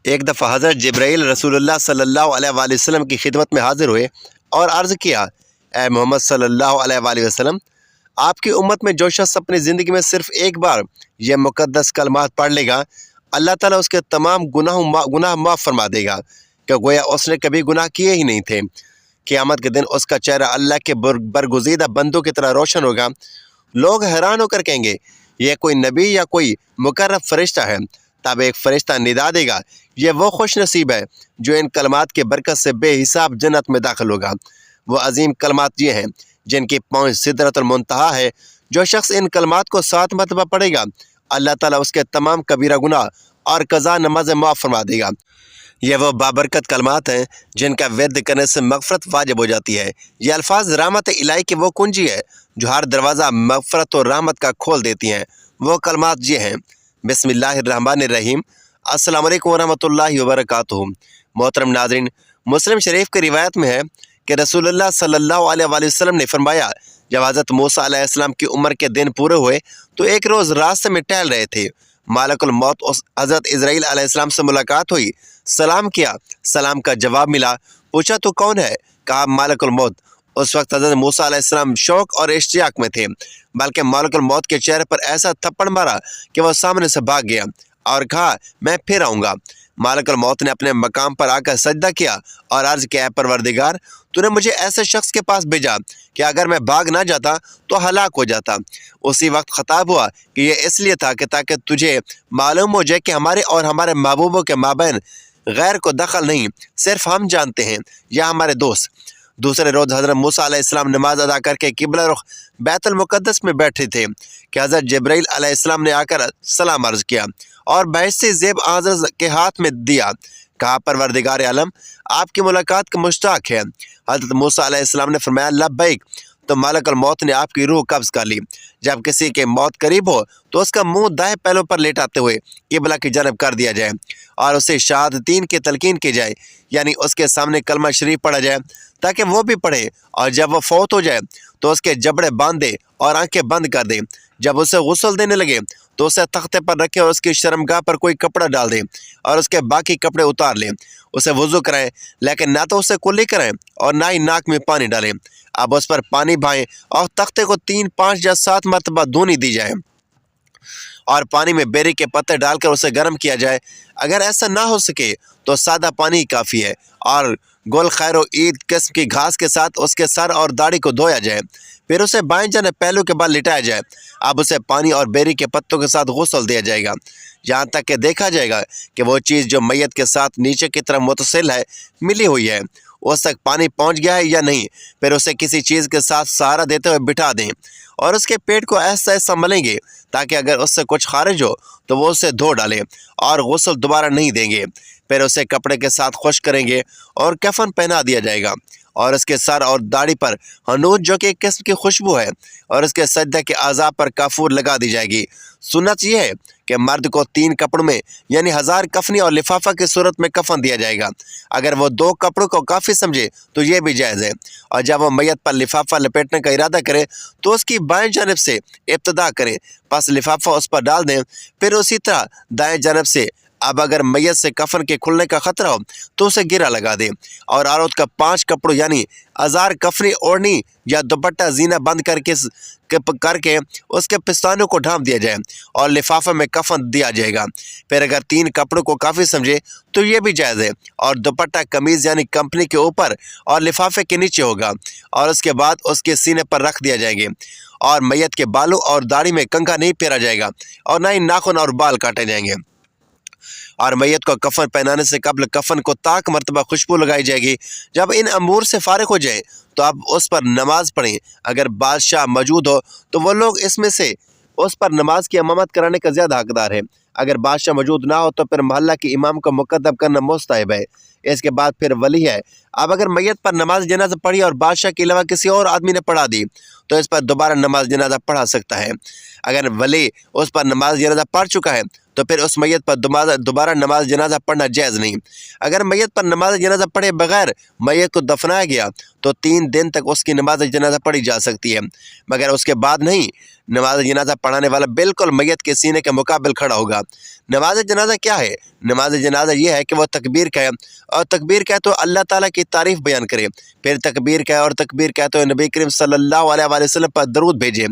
ایک دفعہ حضرت جبرائیل رسول اللہ صلی اللہ علیہ وآلہ وسلم کی خدمت میں حاضر ہوئے اور عرض کیا، اے محمد صلی اللہ علیہ وآلہ وسلم، آپ کی امت میں جو شخص اپنی زندگی میں صرف ایک بار یہ مقدس کلمات پڑھ لے گا، اللہ تعالیٰ اس کے تمام گناہ معاف فرما دے گا کہ گویا اس نے کبھی گناہ کیے ہی نہیں تھے۔ قیامت کے دن اس کا چہرہ اللہ کے برگزیدہ بندوں کی طرح روشن ہوگا۔ لوگ حیران ہو کر کہیں گے، یہ کوئی نبی یا کوئی مقرب فرشتہ ہے؟ تب ایک فرشتہ ندا دے گا، یہ وہ خوش نصیب ہے جو ان کلمات کی برکت سے بے حساب جنت میں داخل ہوگا۔ وہ عظیم کلمات یہ ہیں جن کی پہنچ سدرۃ المنتہا ہے۔ جو شخص ان کلمات کو 7 مرتبہ پڑھے گا، اللہ تعالیٰ اس کے تمام کبیرہ گناہ اور قضا نمازیں معاف فرما دے گا۔ یہ وہ بابرکت کلمات ہیں جن کا ورد کرنے سے مغفرت واجب ہو جاتی ہے۔ یہ الفاظ رحمت الہی کی وہ کنجی ہے جو ہر دروازہ مغفرت اور رحمت کا کھول دیتی ہیں۔ وہ کلمات یہ ہیں: بسم اللہ الرحمن الرحیم۔ السلام علیکم ورحمۃ اللہ وبرکاتہ۔ محترم ناظرین، مسلم شریف کی روایت میں ہے کہ رسول اللہ صلی اللہ علیہ وآلہ وسلم نے فرمایا، جب حضرت موسیٰ علیہ السلام کی عمر کے دن پورے ہوئے تو ایک روز راستے میں ٹہل رہے تھے۔ مالک الموت حضرت اسرائیل علیہ السلام سے ملاقات ہوئی، سلام کیا، سلام کا جواب ملا۔ پوچھا تو کون ہے؟ کہا مالک الموت۔ اس وقت حضرت موسیٰ علیہ السلام شوق اور اشتیاق میں تھے، بلکہ مالک الموت کے چہرے پر ایسا تھپڑ مارا کہ وہ سامنے سے بھاگ گیا اور کہا، میں پھر آؤں گا۔ مالک الموت نے اپنے مقام پر آ کر سجدہ کیا اور عرض کیا، اے پروردگار، تو نے مجھے ایسے شخص کے پاس بھیجا کہ اگر میں بھاگ نہ جاتا تو ہلاک ہو جاتا۔ اسی وقت خطاب ہوا کہ یہ اس لیے تھا کہ تاکہ تجھے معلوم ہو جائے کہ ہمارے اور ہمارے محبوبوں کے مابین غیر کو دخل نہیں، صرف ہم جانتے ہیں یا ہمارے دوست۔ دوسرے روز حضرت موسیٰ علیہ السلام نماز ادا کر کے قبلہ رخ بیت المقدس میں بیٹھے تھے کہ حضرت جبرائیل علیہ السلام نے آ کر سلام عرض کیا اور بہشتی زیب حضرت کے ہاتھ میں دیا۔ کہا، پروردگار عالم، آپ کی ملاقات کا مشتاق ہے۔ حضرت موسیٰ علیہ السلام نے فرمایا، لبیک۔ تو ملک الموت نے آپ کی روح قبض کر لی۔ جب کسی کے موت قریب ہو تو اس کا منہ دائیں پہلو پر لیٹاتے ہوئے قبلہ کی جانب کر دیا جائے اور اسے شہادتین کی تلقین کی جائے، یعنی اس کے سامنے کلمہ شریف پڑھا جائے تاکہ وہ بھی پڑھے، اور جب وہ فوت ہو جائے تو اس کے جبڑے باندھ دے اور آنکھیں بند کر دے۔ جب اسے غسل دینے لگے تو اسے تختے پر رکھے اور اس کی شرمگاہ پر کوئی کپڑا ڈال دیں اور اس کے باقی کپڑے اتار لیں۔ اسے وضو کرائیں، لیکن نہ تو اسے کلی کریں اور نہ ہی ناک میں پانی ڈالیں۔ اب اس پر پانی بہائیں اور تختے کو 3، 5 یا 7 مرتبہ دھونی دی جائے اور پانی میں بیری کے پتے ڈال کر اسے گرم کیا جائے۔ اگر ایسا نہ ہو سکے تو سادہ پانی ہی کافی ہے، اور گل خیر و عید قسم کی گھاس کے ساتھ اس کے سر اور داڑھی کو دھویا جائے، پھر اسے بائیں جانب پہلو کے بعد لٹایا جائے۔ اب اسے پانی اور بیری کے پتوں کے ساتھ غسل دیا جائے گا، یہاں تک کہ دیکھا جائے گا کہ وہ چیز جو میت کے ساتھ نیچے کی طرف متصل ہے، ملی ہوئی ہے، اس تک پانی پہنچ گیا ہے یا نہیں۔ پھر اسے کسی چیز کے ساتھ سہارا دیتے ہوئے بٹھا دیں اور اس کے پیٹ کو ایسا ایسا ملیں گے تاکہ اگر اس سے کچھ خارج ہو تو وہ اسے دھو ڈالیں اور غسل دوبارہ نہیں دیں گے۔ پھر اسے کپڑے کے ساتھ خشک کریں گے اور کفن پہنا دیا جائے گا، اور اس کے سر اور داڑھی پر حنوط جو کہ ایک قسم کی خوشبو ہے، اور اس کے سجدہ کے اعضاء پر کافور لگا دی جائے گی۔ سنت یہ ہے کہ مرد کو 3 کپڑوں میں یعنی 1000 کفنی اور لفافہ کی صورت میں کفن دیا جائے گا۔ اگر وہ 2 کپڑوں کو کافی سمجھے تو یہ بھی جائز ہے، اور جب وہ میت پر لفافہ لپیٹنے کا ارادہ کرے تو اس کی بائیں جانب سے ابتدا کرے، پس لفافہ اس پر ڈال دیں، پھر اسی طرح دائیں جانب سے۔ اب اگر میت سے کفن کے کھلنے کا خطرہ ہو تو اسے گرہ لگا دیں، اور عورت کا 5 کپڑوں یعنی 1000 کفنی اوڑھنی یا دوپٹہ زینہ بند کر کے اس کے پستانوں کو ڈھانپ دیا جائے اور لفافے میں کفن دیا جائے گا۔ پھر اگر 3 کپڑوں کو کافی سمجھے تو یہ بھی جائز ہے، اور دوپٹہ قمیض یعنی کمپنی کے اوپر اور لفافے کے نیچے ہوگا، اور اس کے بعد اس کے سینے پر رکھ دیا جائے گا، اور میت کے بالوں اور داڑھی میں کنگھا نہیں پھیرا جائے گا، اور نہ ہی ناخن اور بال کاٹے جائیں گے۔ اور میت کو کفن پہنانے سے قبل کفن کو طاق مرتبہ خوشبو لگائی جائے گی۔ جب ان امور سے فارغ ہو جائیں تو اب اس پر نماز پڑھیں۔ اگر بادشاہ موجود ہو تو وہ لوگ اس میں سے اس پر نماز کی امامت کرانے کا زیادہ حقدار ہے۔ اگر بادشاہ موجود نہ ہو تو پھر محلہ کے امام کو مقدم کرنا مستحب ہے۔ اس کے بعد پھر ولی ہے۔ اب اگر میت پر نماز جنازہ پڑھی اور بادشاہ کے علاوہ کسی اور آدمی نے پڑھا دی تو اس پر دوبارہ نماز جنازہ پڑھا سکتا ہے۔ اگر ولی اس پر نماز جنازہ پڑھ چکا ہے تو پھر اس میت پر دوبارہ نماز جنازہ پڑھنا جائز نہیں۔ اگر میت پر نماز جنازہ پڑھے بغیر میت کو دفنایا گیا تو 3 دن تک اس کی نماز جنازہ پڑھی جا سکتی ہے، مگر اس کے بعد نہیں۔ نماز جنازہ پڑھانے والا بالکل میت کے سینے کے مقابل کھڑا ہوگا۔ نماز جنازہ کیا ہے؟ نماز جنازہ یہ ہے کہ وہ تکبیر کہے اور تکبیر کہے تو اللہ تعالیٰ کی تعریف بیان کرے، پھر تکبیر کہے اور تکبیر کہے تو نبی کریم صلی اللہ علیہ وآلہ وسلم پر درود بھیجے،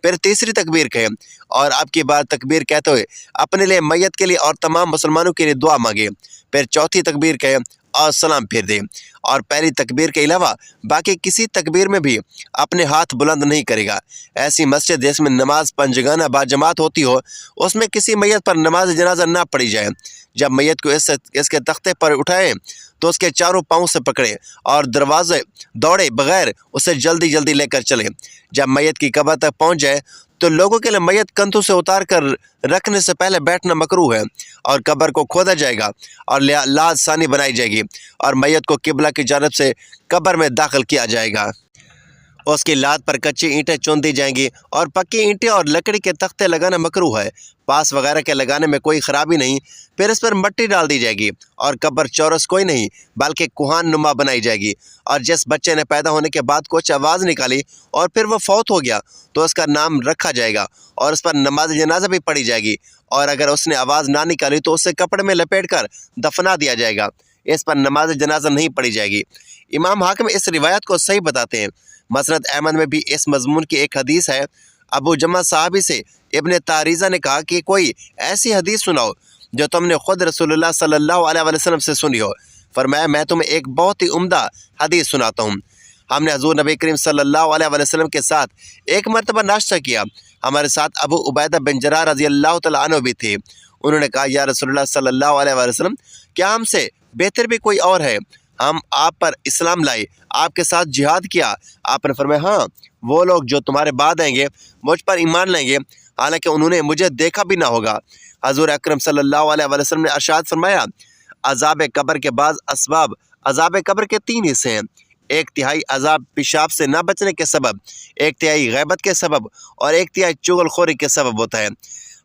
پھر تیسری تکبیر کہے اور اب کی بار تکبیر کہتے ہوئے اپنے لیے، میت کے لیے اور تمام مسلمانوں کے لیے دعا مانگے، پھر چوتھی تکبیر کہے اور سلام پھیر دے، اور پہلی تکبیر کے علاوہ باقی کسی تکبیر میں بھی اپنے ہاتھ بلند نہیں کرے گا۔ ایسی مسجد جس میں نماز پنجگانہ باجماعت ہوتی ہو، اس میں کسی میت پر نماز جنازہ نہ پڑھی جائے۔ جب میت کو اس کے تختے پر اٹھائے تو اس کے چاروں پاؤں سے پکڑے اور دروازے دوڑے بغیر اسے جلدی جلدی لے کر چلے۔ جب میت کی قبر تک پہنچ جائے تو لوگوں کے لیے میت کندھوں سے اتار کر رکھنے سے پہلے بیٹھنا مکروہ ہے، اور قبر کو کھودا جائے گا اور لاد ثانی بنائی جائے گی، اور میت کو قبلہ کی جانب سے قبر میں داخل کیا جائے گا۔ اس کی لاد پر کچی اینٹیں چون دی جائیں گی، اور پکی اینٹیں اور لکڑی کے تختے لگانا مکروہ ہے۔ پاس وغیرہ کے لگانے میں کوئی خرابی نہیں۔ پھر اس پر مٹی ڈال دی جائے گی، اور قبر چورس کوئی نہیں بلکہ کوہان نما بنائی جائے گی، اور جس بچے نے پیدا ہونے کے بعد کچھ آواز نکالی اور پھر وہ فوت ہو گیا تو اس کا نام رکھا جائے گا اور اس پر نماز جنازہ بھی پڑھی جائے گی، اور اگر اس نے آواز نہ نکالی تو اسے کپڑے میں لپیٹ کر دفنا دیا جائے گا، اس پر نماز جنازہ نہیں پڑھی جائے گی۔ امام حاکم اس روایت کو صحیح بتاتے ہیں۔ مسند احمد میں بھی اس مضمون کی ایک حدیث ہے۔ ابو جمع صحابی سے ابن تاریزہ نے کہا کہ کوئی ایسی حدیث سناؤ جو تم نے خود رسول اللہ صلی اللہ علیہ وسلم سے سنی ہو۔ فرمایا میں تمہیں ایک بہت ہی عمدہ حدیث سناتا ہوں۔ ہم نے حضور نبی کریم صلی اللہ علیہ وسلم کے ساتھ ایک مرتبہ ناشتہ کیا، ہمارے ساتھ ابو عبیدہ بن جراح رضی اللہ تعالیٰ عنہ بھی تھے۔ انہوں نے کہا یا رسول اللہ صلی اللہ علیہ وسلم، کیا ہم سے بہتر بھی کوئی اور ہے؟ ہم آپ پر اسلام لائے، آپ کے ساتھ جہاد کیا۔ آپ نے فرمایا ہاں، وہ لوگ جو تمہارے بعد آئیں گے مجھ پر ایمان لائیں گے، حالانکہ انہوں نے مجھے دیکھا بھی نہ ہوگا۔ حضور اکرم صلی اللہ علیہ وسلم نے ارشاد فرمایا عذاب قبر کے بعض اسباب عذاب قبر کے 3 حصے ہیں۔ 1/3 عذاب پیشاب سے نہ بچنے کے سبب، 1/3 غیبت کے سبب، اور 1/3 چغل خوری کے سبب ہوتا ہے۔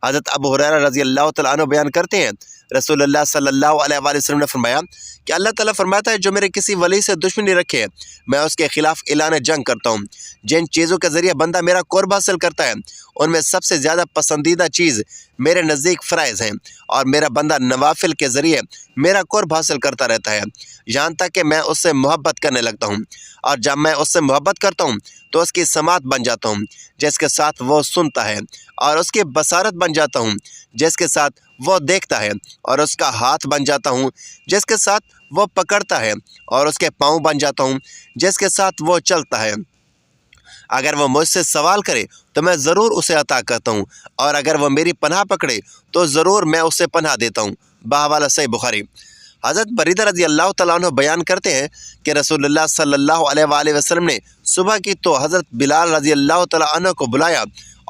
حضرت ابو ہریرہ رضی اللہ تعالیٰ عنہ بیان کرتے ہیں رسول اللہ صلی اللہ علیہ وسلم نے فرمایا کہ اللہ تعالیٰ فرماتا ہے جو میرے کسی ولی سے دشمنی رکھے میں اس کے خلاف اعلان جنگ کرتا ہوں۔ جن چیزوں کے ذریعے بندہ میرا قرب حاصل کرتا ہے ان میں سب سے زیادہ پسندیدہ چیز میرے نزدیک فرائض ہیں، اور میرا بندہ نوافل کے ذریعے میرا قرب حاصل کرتا رہتا ہے یہاں تک کہ میں اس سے محبت کرنے لگتا ہوں، اور جب میں اس سے محبت کرتا ہوں تو اس کی سماعت بن جاتا ہوں جس کے ساتھ وہ سنتا ہے، اور اس کی بصارت بن جاتا ہوں جس کے ساتھ وہ دیکھتا ہے، اور اس کا ہاتھ بن جاتا ہوں جس کے ساتھ وہ پکڑتا ہے، اور اس کے پاؤں بن جاتا ہوں جس کے ساتھ وہ چلتا ہے۔ اگر وہ مجھ سے سوال کرے تو میں ضرور اسے عطا کرتا ہوں، اور اگر وہ میری پناہ پکڑے تو ضرور میں اسے پناہ دیتا ہوں۔ بحوالہ صحیح بخاری۔ حضرت بریدہ رضی اللہ تعالیٰ عنہ بیان کرتے ہیں کہ رسول اللہ صلی اللہ علیہ وآلہ وسلم نے صبح کی تو حضرت بلال رضی اللہ تعالیٰ عنہ کو بلایا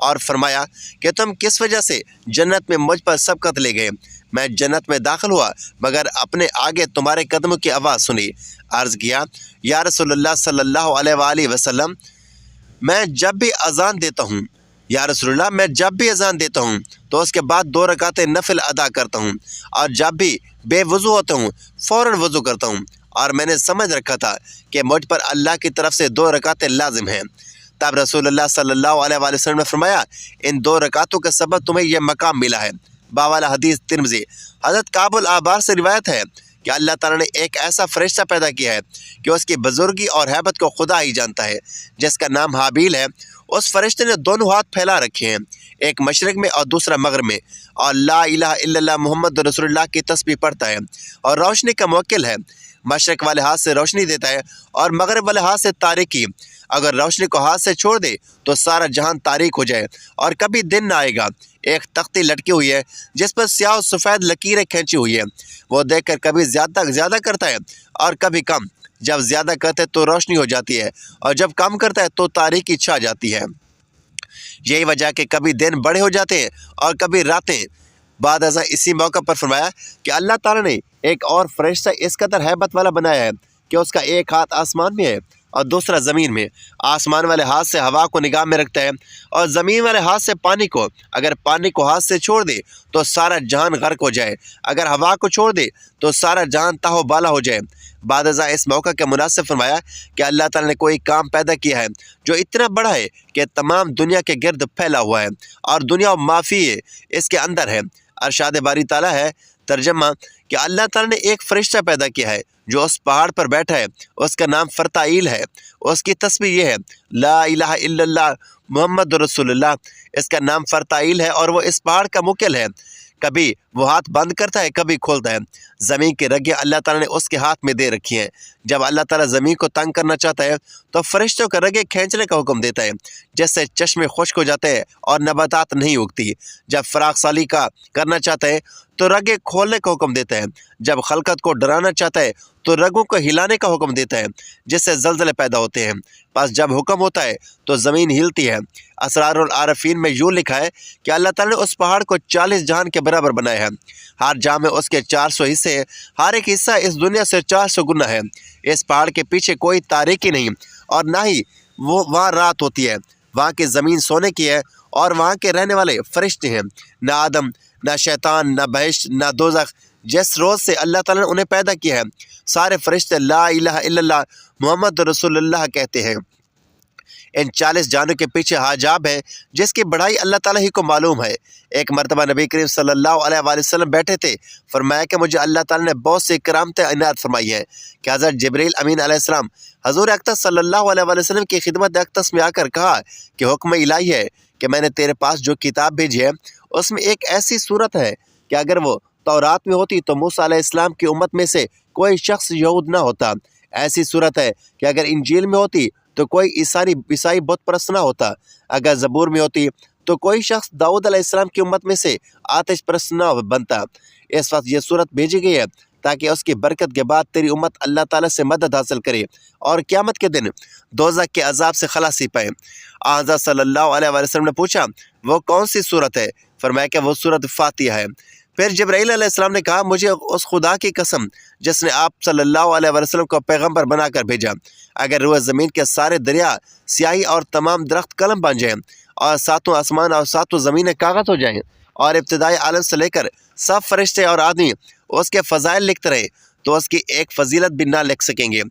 اور فرمایا کہ تم کس وجہ سے جنت میں مجھ پر سبقت لے گئے؟ میں جنت میں داخل ہوا مگر اپنے آگے تمہارے قدموں کی آواز سنی۔ عرض کیا یا رسول اللہ صلی اللہ علیہ وآلہ وسلم، میں جب بھی اذان دیتا ہوں یا رسول اللہ میں جب بھی اذان دیتا ہوں تو اس کے بعد 2 رکعتیں نفل ادا کرتا ہوں، اور جب بھی بے وضو ہوتا ہوں فوراً وضو کرتا ہوں، اور میں نے سمجھ رکھا تھا کہ مجھ پر اللہ کی طرف سے 2 رکعتیں لازم ہیں۔ تب رسول اللہ صلی اللہ علیہ وآلہ وسلم نے فرمایا ان 2 رکعتوں کے سبب تمہیں یہ مقام ملا ہے۔ باوالا حدیث ترمذی۔ حضرت کعب الاحبار سے روایت ہے کہ اللہ تعالیٰ نے ایک ایسا فرشتہ پیدا کیا ہے کہ اس کی بزرگی اور ہیبت کو خدا ہی جانتا ہے، جس کا نام حابیل ہے۔ اس فرشتے نے دونوں ہاتھ پھیلا رکھے ہیں، ایک مشرق میں اور دوسرا مغرب میں، اور لا الہ الا اللہ محمد رسول اللہ کی تسبیح پڑھتا ہے اور روشنی کا موکل ہے۔ مشرق والے ہاتھ سے روشنی دیتا ہے اور مغرب والے ہاتھ سے تاریکی۔ اگر روشنی کو ہاتھ سے چھوڑ دے تو سارا جہان تاریک ہو جائے اور کبھی دن نہ آئے گا۔ ایک تختی لٹکی ہوئی ہے جس پر سیاہ و سفید لکیریں کھینچی ہوئی ہیں، وہ دیکھ کر کبھی زیادہ کرتا ہے اور کبھی کم۔ جب زیادہ کرتا ہے تو روشنی ہو جاتی ہے اور جب کم کرتا ہے تو تاریکی چھا جاتی ہے۔ یہی وجہ کہ کبھی دن بڑے ہو جاتے ہیں اور کبھی راتیں۔ بعد ازاں اسی موقع پر فرمایا کہ اللہ تعالیٰ نے ایک اور فرشتہ اس قدر ہیبت والا بنایا ہے کہ اس کا ایک ہاتھ آسمان میں ہے اور دوسرا زمین میں۔ آسمان والے ہاتھ سے ہوا کو نگاہ میں رکھتا ہے اور زمین والے ہاتھ سے پانی کو۔ اگر پانی کو ہاتھ سے چھوڑ دے تو سارا جہان غرق ہو جائے، اگر ہوا کو چھوڑ دے تو سارا جہان تاہ و بالا ہو جائے۔ بعد ازاں اس موقع کے مناسب فرمایا کہ اللہ تعالیٰ نے کوئی کام پیدا کیا ہے جو اتنا بڑا ہے کہ تمام دنیا کے گرد پھیلا ہوا ہے اور دنیا و ما فی اس کے اندر ہے۔ ارشاد باری تعالیٰ ہے۔ ترجمہ کہ اللہ تعالیٰ نے ایک فرشتہ پیدا کیا ہے جو اس پہاڑ پر بیٹھا ہے، اس کا نام فرتائیل ہے، اس کی تسبیح یہ ہے لا الہ الا اللہ محمد رسول اللہ۔ اس کا نام فرتائیل ہے اور وہ اس پہاڑ کا موکل ہے، کبھی وہ ہاتھ بند کرتا ہے کبھی کھولتا ہے۔ زمین کی رگیں اللہ تعالیٰ نے اس کے ہاتھ میں دے رکھی ہیں۔ جب اللہ تعالیٰ زمین کو تنگ کرنا چاہتا ہے تو فرشتوں کا رگیں کھینچنے کا حکم دیتا ہے، جس سے چشمے خشک ہو جاتے ہیں اور نباتات نہیں اگتی۔ جب فراخ سالی کا کرنا چاہتا ہے تو رگیں کھولنے کا حکم دیتا ہے۔ جب خلقت کو ڈرانا چاہتا ہے تو رگوں کو ہلانے کا حکم دیتا ہے، جس سے زلزلے پیدا ہوتے ہیں۔ پس جب حکم ہوتا ہے تو زمین ہلتی ہے۔ اسرار العارفین میں یوں لکھا ہے کہ اللہ تعالیٰ نے اس پہاڑ کو 40 جہان کے برابر بنایا ہے۔ ہر جہاں میں اس کے 400 حصے ہیں، ہر ایک حصہ اس دنیا سے 400 گنا ہے۔ اس پہاڑ کے پیچھے کوئی تاریکی نہیں اور نہ ہی وہاں رات ہوتی ہے۔ وہاں کی زمین سونے کی ہے اور وہاں کے رہنے والے فرشتے ہیں۔ نہ آدم، نہ شیطان، نہ بہشت، نہ دوزخ، جس روز سے اللہ تعالیٰ نے انہیں پیدا کیا ہے، سارے فرشتے لا الہ الا اللہ محمد رسول اللہ کہتے ہیں۔ ان 40 جانوں کے پیچھے حجاب ہے جس کی بڑائی اللہ تعالیٰ ہی کو معلوم ہے۔ ایک مرتبہ نبی کریم صلی اللہ علیہ وآلہ وسلم بیٹھے تھے، فرمایا کہ مجھے اللہ تعالیٰ نے بہت سی کرامتیں عنایت فرمائی ہیں کہ حضرت جبریل امین علیہ السلام حضور اقدس صلی اللہ علیہ وآلہ وسلم کی خدمت اقدس میں آ کر کہا کہ حکم الہی ہے کہ میں نے تیرے پاس جو کتاب بھیجی ہے اس میں ایک ایسی صورت ہے کہ اگر وہ تورات میں ہوتی تو موسیٰ علیہ السلام کی امت میں سے کوئی شخص یہود نہ ہوتا۔ ایسی صورت ہے کہ اگر انجیل میں ہوتی تو کوئی عیسائی بت پرست نہ ہوتا۔ اگر زبور میں ہوتی تو کوئی شخص داؤد علیہ السلام کی امت میں سے آتش پرست نہ بنتا۔ اس وقت یہ صورت بھیجی گئی ہے تاکہ اس کی برکت کے بعد تیری امت اللہ تعالیٰ سے مدد حاصل کرے اور قیامت کے دن دوزخ کے عذاب سے خلاصی پائے۔ حضرت صلی اللہ علیہ وآلہ وسلم نے پوچھا وہ کون سی صورت ہے؟ فرمایا کہ وہ صورت فاتحہ ہے۔ پھر جبرائیل علیہ السلام نے کہا مجھے اس خدا کی قسم جس نے آپ صلی اللہ علیہ وسلم کو پیغمبر بنا کر بھیجا، اگر روئے زمین کے سارے دریا سیاہی اور تمام درخت قلم بن جائیں اور 7 آسمان اور 7 زمینیں کاغذ ہو جائیں اور ابتدائی عالم سے لے کر سب فرشتے اور آدمی اس کے فضائل لکھتے رہے تو اس کی ایک فضیلت بھی نہ لکھ سکیں گے۔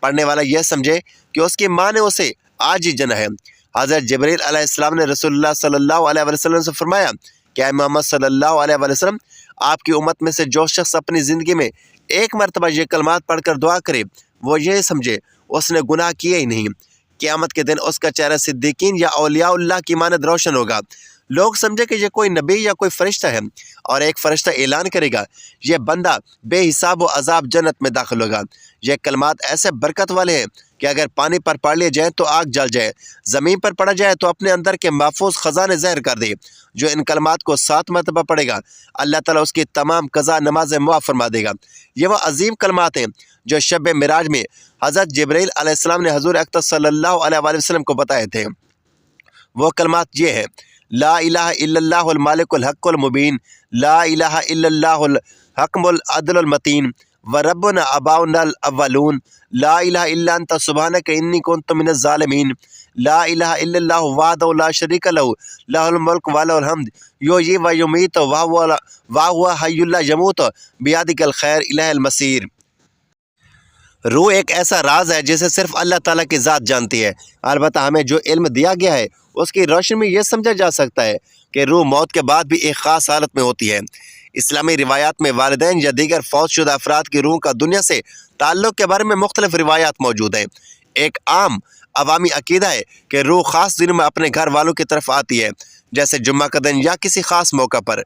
پڑھنے والا یہ سمجھے کہ اس کی ماں نے اسے آج ہی جنا ہے۔ حضرت جبریل علیہ السلام نے رسول اللہ صلی اللہ علیہ وسلم سے فرمایا کہ اے محمد صلی اللہ علیہ وسلم، آپ کی امت میں سے جو شخص اپنی زندگی میں ایک مرتبہ یہ کلمات پڑھ کر دعا کرے وہ یہ سمجھے اس نے گناہ کیے ہی نہیں، قیامت کے دن اس کا چہرہ صدیقین یا اولیاء اللہ کی مانند روشن ہوگا۔ لوگ سمجھے کہ یہ کوئی نبی یا کوئی فرشتہ ہے اور ایک فرشتہ اعلان کرے گا یہ بندہ بے حساب و عذاب جنت میں داخل ہوگا۔ یہ کلمات ایسے برکت والے ہیں کہ اگر پانی پر پڑھ لیے جائیں تو آگ جل جائے، زمین پر پڑھا جائے تو اپنے اندر کے محفوظ خزانے زہر کر دے۔ جو ان کلمات کو 7 مرتبہ پڑھے گا اللہ تعالیٰ اس کی تمام قضا نمازیں معاف فرما دے گا۔ یہ وہ عظیم کلمات ہیں جو شب معراج میں حضرت جبرائیل علیہ السلام نے حضور اقدس صلی اللہ علیہ وآلہ وسلم کو بتائے تھے۔ وہ کلمات یہ ہے لا الہ الا اللہ المالک الحق المبین، لا الہ الا اللہ الحکم العدل المتین، وربنا اباؤنا الاولون، لا الہ الا انت سبحانک انی کنت من الظالمین، لا الہ الا اللہ وحدہ لا شریک لہ لہ الملک ولہ الحمد یحیی و یمیت وہو حی لا یموت بیدک الخیر الیہ المصیر۔ روح ایک ایسا راز ہے جسے صرف اللہ تعالیٰ کی ذات جانتی ہے۔ البتہ ہمیں جو علم دیا گیا ہے اس کی روشنی میں یہ سمجھا جا سکتا ہے کہ روح موت کے بعد بھی ایک خاص حالت میں ہوتی ہے۔ اسلامی روایات میں والدین یا دیگر فوت شدہ افراد کی روح کا دنیا سے تعلق کے بارے میں مختلف روایات موجود ہیں۔ ایک عام عوامی عقیدہ ہے کہ روح خاص دنوں میں اپنے گھر والوں کی طرف آتی ہے، جیسے جمعہ کا دن یا کسی خاص موقع پر۔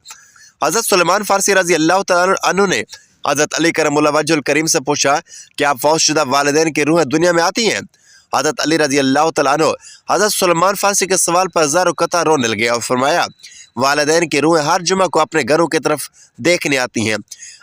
حضرت سلیمان فارسی رضی اللہ تعالیٰ عنہ نے حضرت علی کرم اللہ وجہ الکریم سے پوچھا کہ آپ فوت شدہ والدین کی روحیں دنیا میں آتی ہیں؟ حضرت علی رضی اللہ تعالیٰ عنہ حضرت سلیمان فارسی کے سوال پر زار و قطع رونے لگے اور فرمایا والدین کی روحیں ہر جمعہ کو اپنے گھروں کی طرف دیکھنے آتی ہیں۔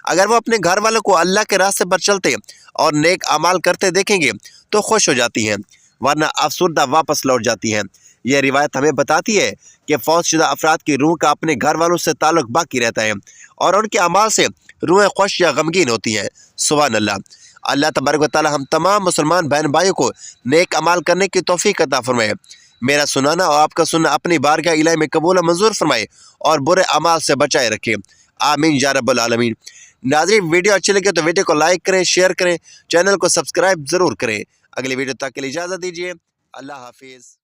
اگر وہ اپنے گھر والوں کو اللہ کے راستے پر چلتے اور نیک اعمال کرتے دیکھیں گے تو خوش ہو جاتی ہیں، ورنہ افسردہ واپس لوٹ جاتی ہیں۔ یہ روایت ہمیں بتاتی ہے کہ فوت شدہ افراد کی روح کا اپنے گھر والوں سے تعلق باقی رہتا ہے اور ان کے اعمال سے روحیں خوش یا غمگین ہوتی ہیں۔ سبحان اللہ۔ اللہ تبارک و تعالی ہم تمام مسلمان بہن بھائیوں کو نیک اعمال کرنے کی توفیق عطا فرمائے۔ میرا سنانا اور آپ کا سننا اپنی بارگاہ الہی میں قبول و منظور فرمائے اور برے اعمال سے بچائے رکھے، آمین یا رب العالمین۔ ناظرین، ویڈیو اچھی لگے تو ویڈیو کو لائک کریں، شیئر کریں، چینل کو سبسکرائب ضرور کریں۔ اگلی ویڈیو تک کے لیے اجازت دیجیے۔ اللہ حافظ۔